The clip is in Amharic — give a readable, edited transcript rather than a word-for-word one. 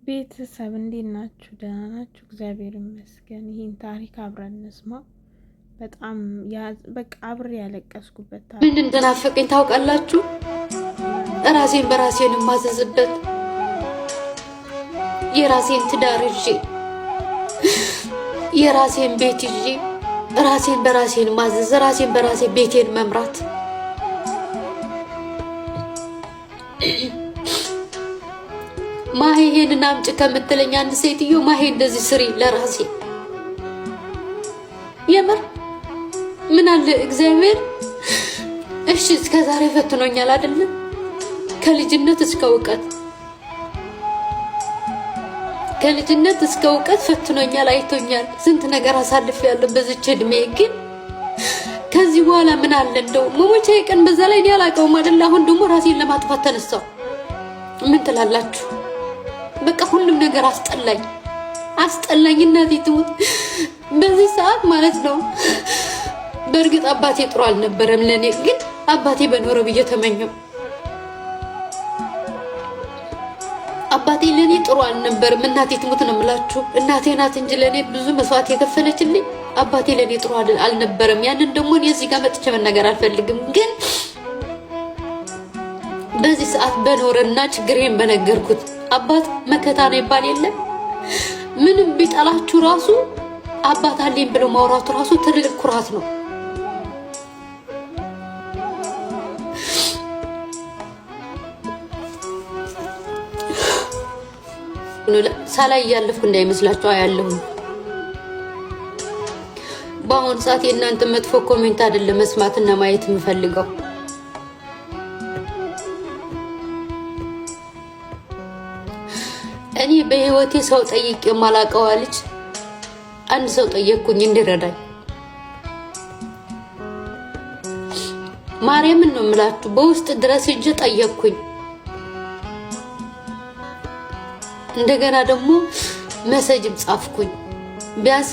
ቤተሰብ እንዴት ናችሁ? ደህና ናችሁ? እግዚአብሔር ይመስገን። ይህን ታሪክ አብረን እንስማ። በጣም በቃ አብሬ ያለቀስኩበት ታሪክ። ምን እንደናፈቀኝ ታውቃላችሁ? ራሴን በራሴን የማዘዝበት የራሴን ትዳር ይዤ የራሴን ቤት ይዤ ራሴን በራሴን ማዘዝ፣ ራሴን በራሴ ቤቴን መምራት። ማሄ ይሄንን አምጪ ከምትለኝ አንድ ሴትዮ ማሄ እንደዚህ ስሪ ለራሴ የምር ምን አለ እግዚአብሔር እሺ እስከዛሬ ፈትኖኛል አይደል? ከልጅነት እስከ እውቀት ፈትኖኛል፣ አይቶኛል። ስንት ነገር አሳልፌያለሁ በዚች እድሜ። ግን ከዚህ በኋላ ምን አለ እንደው መሞቻዬ ቀን በዛ ላይ ያላቀውም አይደል? አሁን ደግሞ ራሴን ለማጥፋት ተነሳው። ምን ትላላችሁ? በቃ ሁሉም ነገር አስጠላኝ። እናቴ ትሙት በዚህ ሰዓት ማለት ነው። በእርግጥ አባቴ ጥሩ አልነበረም ለኔ፣ ግን አባቴ በኖረ ብዬ ተመኘው። አባቴ ለኔ ጥሩ አልነበረም። እናቴ ትሙት ነው የምላችሁ። እናቴ ናት እንጂ ለኔ ብዙ መስዋዕት የከፈለችልኝ። አባቴ ለኔ ጥሩ አልነበረም። ያንን ደግሞ እኔ እዚህ ጋር መጥቼ መናገር አልፈልግም። ግን በዚህ ሰዓት በኖረና ችግሬን በነገርኩት አባት መከታ ነው ይባል የለም። ምንም ቢጠላችሁ ራሱ አባት አለኝ ብሎ ማውራቱ ራሱ ትልቅ ኩራት ነው። ሳላይ ያለፍኩ እንዳይመስላችሁ አያለሁ። በአሁኑ ሰዓት የእናንተ መጥፎ ኮሜንት አይደለም መስማትና ማየት የምፈልገው። እኔ በህይወቴ ሰው ጠይቄ የማላውቀው ልጅ አንድ ሰው ጠየቅኩኝ እንዲረዳኝ። ማርያምን ነው የምላችሁ፣ በውስጥ ድረስ እጄ ጠየቅኩኝ። እንደገና ደግሞ መሰጅም ጻፍኩኝ ቢያንስ